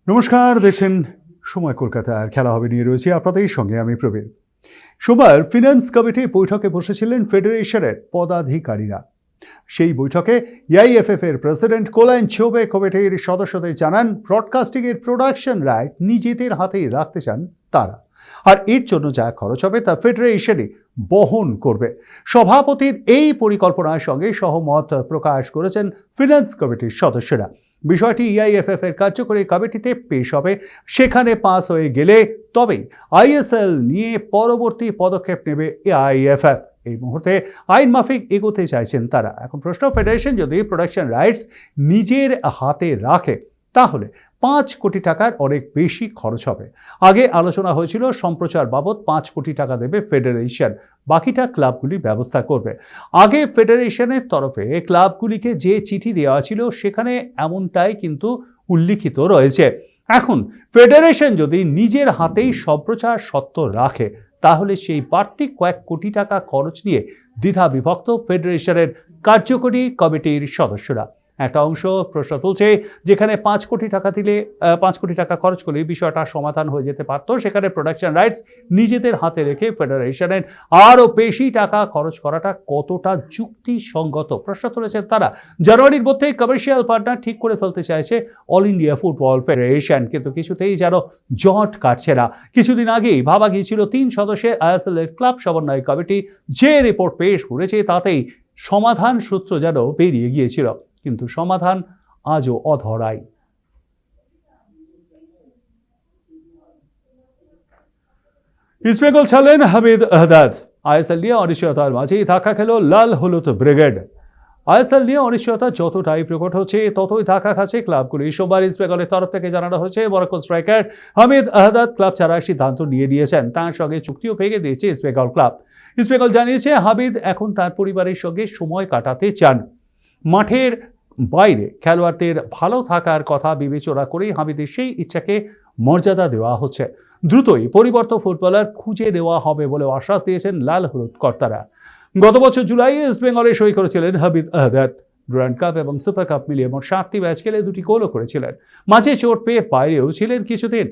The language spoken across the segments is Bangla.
নমস্কার, দেখছেন সময় কলকাতার খেলা হবে নিয়ে রয়েছে আপনাদের সঙ্গে আমি প্রবীর। সোমবার ফিনান্স কমিটি বৈঠকে বসেছিলেন ফেডারেশনের পদাধিকারীরা। সেই বৈঠকে এআইএফএফ এর প্রেসিডেন্ট কোলাইন চৌবে কমিটির সদস্যদের জানান ব্রডকাস্টিং এর প্রোডাকশন রাইট নিজেদের হাতেই রাখতে চান তারা, আর এর জন্য যা খরচ হবে তা ফেডারেশনই বহন করবে। সভাপতির এই পরিকল্পনার সঙ্গে সহমত প্রকাশ করেছেন ফিনান্স কমিটির সদস্যরা। বিষয়টি এআইএফএফ এর কার্যকরী কমিটিতে পেশ হবে, সেখানে পাস হয়ে গেলে তবেই আইএসএল নিয়ে পরবর্তী পদক্ষেপ নেবে এআইএফএফ। এই মুহূর্তে আইন মাফিক এগোতে চাইছেন তারা। এখন প্রশ্ন, ফেডারেশন যদি প্রোডাকশন রাইটস নিজের হাতে রাখে তাহলে 5 কোটি টাকার অনেক বেশি খরচ হবে। আগে আলোচনা হয়েছিল সম্প্রচার বাবদ 5 কোটি টাকা দেবে ফেডারেশন, বাকিটা ক্লাবগুলি ব্যবস্থা করবে। আগে ফেডারেশনের তরফে ক্লাবগুলিকে যে চিঠি দেওয়া ছিল সেখানে এমনটাই কিন্তু উল্লিখিত রয়েছে। এখন ফেডারেশন যদি নিজের হাতেই সম্প্রচার সত্ত্ব রাখে তাহলে সেই বাড়তি কয়েক কোটি টাকা খরচ নিয়ে দ্বিধা বিভক্ত ফেডারেশনের কার্যকরী কমিটির সদস্যরা। একটা অংশ প্রশ্ন তুলছে, যেখানে 5 কোটি টাকা দিলে 5 কোটি টাকা খরচ করলে বিষয়টা সমাধান হয়ে যেতে পারত, সেখানে প্রোডাকশন রাইটস নিজেদের হাতে রেখে ফেডারেশনের আরও বেশি টাকা খরচ করাটা কতটা যুক্তিসঙ্গত প্রশ্ন তুলেছেন তারা। জানুয়ারির মধ্যেই কমার্শিয়াল পার্টনার ঠিক করে ফেলতে চাইছে অল ইন্ডিয়া ফুটবল ফেডারেশন, কিন্তু কিছুতেই যেন জট কাটছে না। কিছুদিন আগেই ভাবা গিয়েছিল 3 সদস্যের আইএসএল এর ক্লাব সমন্বয় কমিটি যে রিপোর্ট পেশ করেছে তাতেই সমাধান সূত্র যেন বেরিয়ে গিয়েছিল, কিন্তু সমাধান আজও অধরাই। ইস্টবেঙ্গল ছাড়লেন হামিদ আহদাদ। আইএসএল নিয়ে অনিশ্চয়তার মাঝেই ধাক্কা খেল লাল হলুদ ব্রিগেড। আইএসএল নিয়ে অনিশ্চয়তা যতটাই প্রকট হচ্ছে ততই ধাক্কা খাচ্ছে ক্লাবগুলি। সোমবার ইস্টবেঙ্গলের তরফ থেকে জানানো হয়েছে মরক্কো স্ট্রাইকার হামিদ আহদাদ ক্লাব ছাড়ার সিদ্ধান্ত নিয়ে নিয়েছেন। তার সঙ্গে চুক্তিও ভেঙে দিয়েছে ইস্টবেঙ্গল ক্লাব। ইস্টবেঙ্গল জানিয়েছে হামিদ এখন তার পরিবারের সঙ্গে সময় কাটাতে চান। মাঠের বাইরে খেলোয়াড়দের ভালো থাকার কথা বিবেচনা করেই হামিদের সেই ইচ্ছাকে মর্যাদা দেওয়া হচ্ছে। দ্রুতই পরিবর্তন ফুটবলার খুঁজে নেওয়া হবে বলে আশ্বাস দিয়েছেন লাল হলুদ কর্তারা। গত বছর জুলাই ইস্টবেঙ্গলে সই করেছিলেন হামিদ আহদাদ। ডুরান্ড কাপ এবং সুপার কাপ মিলিয়ে মোট 7টি ম্যাচ খেলে 2টি গোলও করেছিলেন। মাঝে চোট পেয়ে বাইরেও ছিলেন কিছুদিন।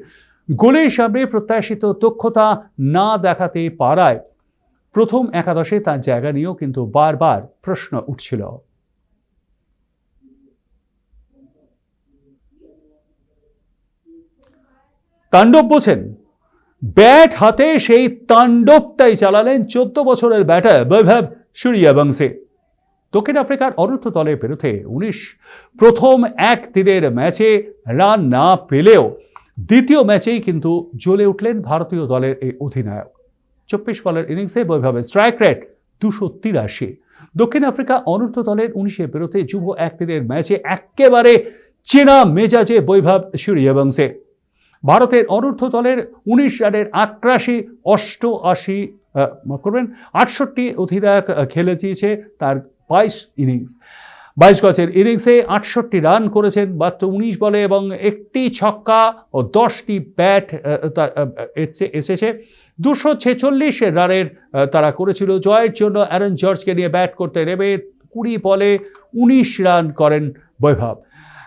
গোলের সামনে প্রত্যাশিত দক্ষতা না দেখাতে পারায় প্রথম একাদশে তার জায়গা নিয়েও কিন্তু বারবার প্রশ্ন উঠছিল। তাণ্ডব বোঝেন, ব্যাট হাতে সেই তাণ্ডবটাই চালালেন 14 বছরের ব্যাটার বৈভব সূর্যবংশী। দক্ষিণ আফ্রিকার অনূর্ধ্ব দলের বিরুদ্ধে প্রথম একদিনের ম্যাচে রান না পেলেও দ্বিতীয় ম্যাচেই কিন্তু জ্বলে উঠলেন ভারতীয় দলের এই অধিনায়ক। 24 বলের ইনিংসে বৈভবের স্ট্রাইক রেট 283। দক্ষিণ আফ্রিকা অনূর্ধ্ব দলের 19-এর বিরুদ্ধে যুব একদিনের ম্যাচে একেবারে চেনা মেজাজে বৈভব সূর্যবংশী। ভারতের অনূর্ধ্ব দলের 19 রানের 68 অধিনায়ক খেলে দিয়েছে তার 22 ইনিংস। 22 গজের ইনিংসে 68 রান করেছেন মাত্র 19 বলে এবং একটি ছক্কা ও 10টি ব্যাট এসেছে। 246 রানের তারা করেছিল জয়ের জন্য। অ্যারন জর্জকে নিয়ে ব্যাট করতে নেমে 20 বলে 19 রান করেন বৈভব।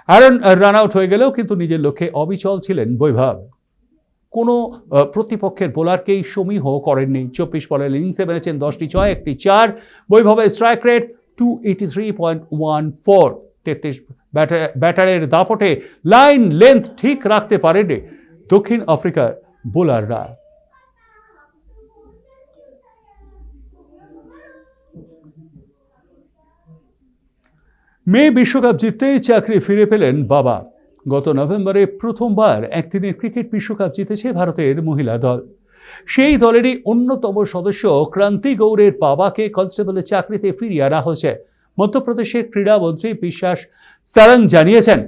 অ্যারন রান আউট হয়ে গেলেও কিন্তু নিজের লক্ষ্যে অবিচল ছিলেন বৈভব। কোনো প্রতিপক্ষের বোলারকেই সমীহ করেননি। 24 বলের ইনিংসে মেরেছেন 10টি 6, একটি 4। বৈভবের স্ট্রাইক রেট 283.14। 33 ব্যাটারের দাপটে লাইন লেন্থ ঠিক রাখতে পারেনি দক্ষিণ আফ্রিকার বোলাররা। মেয়ে বিশ্বকাপ জিততেই চাকরি ফিরে পেলেন বাবা। গত নভেম্বরে প্রথমবার একদিনের ক্রিকেট বিশ্বকাপ জিতেছে ভারতের মহিলা দল। সেই দলেরই অন্যতম সদস্য ক্রান্তি গৌড়ের বাবাকে কনস্টেবলের চাকরিতে ফিরিয়ে আনা হয়েছে। মধ্যপ্রদেশের ক্রীড়ামন্ত্রী বিশ্বাস সারং জানিয়েছেন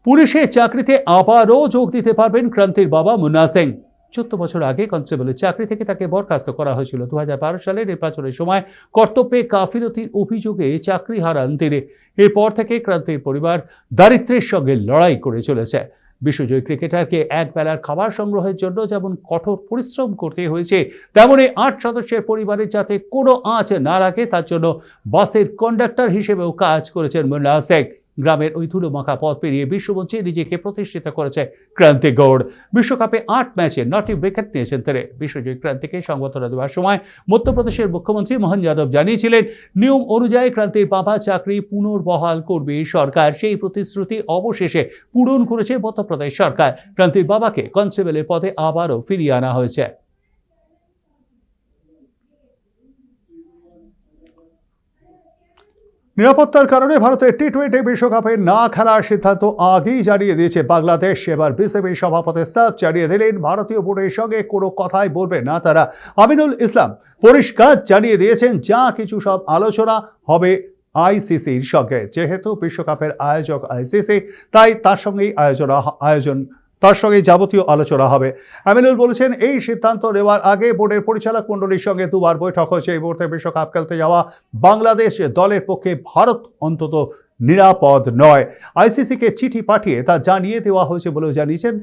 পুলিশের চাকরিতে আবারও যোগ দিতে পারবেন ক্রান্তির বাবা মুন্না সিং। 14 বছর আগে কনস্টেবলের চাকরি থেকে তাকে বরখাস্ত করা হয়েছিল। 2012 সালে নির্বাচনের সময় কর্তব্যে গাফিলতির অভিযোগে চাকরি হারান তিনি। এরপর থেকে ক্রান্তির পরিবার দারিদ্র্যের সঙ্গে লড়াই করে চলেছে। বিশ্বজয়ী ক্রিকেটারকে এক বেলার খাবার সংগ্রহের জন্য যেমন কঠোর পরিশ্রম করতে হয়েছে, তেমনই 8 সদস্যের পরিবারের যাতে কোনো আঁচ না রাখে তার জন্য বাসের কন্ডাক্টর হিসেবেও কাজ করেছেন মুন্না সিং। গ্রামের ওই ধুলোমাখা পথ পেরিয়ে বিশ্বমঞ্চে নিজেকে প্রতিষ্ঠিত করেছে ক্রান্তি গৌড়। বিশ্বকাপে 8 ম্যাচে 9টি উইকেট নিয়েছেন তিনি। বিশ্বজয়ী ক্রান্তিকে সংবর্ধনা দেওয়ার সময় মধ্যপ্রদেশের মুখ্যমন্ত্রী মোহন যাদব জানিয়েছিলেন, নিয়ম অনুযায়ী ক্রান্তির বাবা চাকরি পুনর্বহাল করবে সরকার। সেই প্রতিশ্রুতি অবশেষে পূরণ করেছে মধ্যপ্রদেশ সরকার। ক্রান্তির বাবাকে কনস্টেবলের পদে আবারও ফিরিয়ে আনা হয়েছে। নিরাপত্তার কারণে ভারতের টি-20 বিশ্বকাপে না খেলার সিদ্ধান্ত আগেই জানিয়ে দিয়েছে বাংলাদেশ। এবার বিসিবির সভাপতি সাফ জানিয়ে দিলেন, ভারতীয় বোর্ডের সঙ্গে কোনো কথাই বলবে না তারা। আমিনুল ইসলাম পরিষ্কার জানিয়ে দিয়েছেন, যা কিছু সব আলোচনা হবে আইসিসির সঙ্গে। যেহেতু বিশ্বকাপের আয়োজক আইসিসি, তাই তার সঙ্গে যাবতীয় আলোচনা হবে। আমিনুল বলেছেন, এই সিদ্ধান্ত নেওয়ার আগে বোর্ডের পরিচালক মণ্ডলীর সঙ্গে দুবার বৈঠক হয়েছে। এই মুহূর্তে বিশ্বকাপ খেলতে যাওয়া বাংলাদেশ দলের পক্ষে ভারত অন্তত নিরাপদ নয়। আইসিসিকে চিঠি পাঠিয়ে তা জানিয়ে দেওয়া হয়েছে বলেও জানিয়েছেন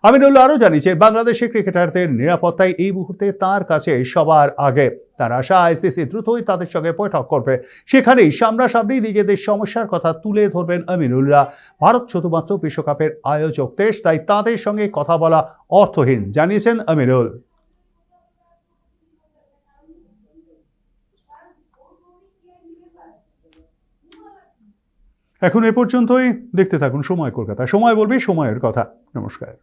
আমিনুল আরও জানিয়েছেন, বাংলাদেশের ক্রিকেটারদের নিরাপত্তায় এই মুহূর্তে তার কাছে সবার আগে। তার আশা, আইসিসি দ্রুতই তাদের সঙ্গে বৈঠক করবে। সেখানেই সামনাসামনি নিজেদের সমস্যার কথা তুলে ধরবেন আমিনুলরা। ভারত শুধুমাত্র বিশ্বকাপের আয়োজক দেশ, তাই তাদের সঙ্গে কথা বলা অর্থহীন, জানিয়েছেন আমিনুল। এখন এ পর্যন্তই। দেখতে থাকুন সময় কলকাতা। সময় বলবি সময়ের কথা। নমস্কার।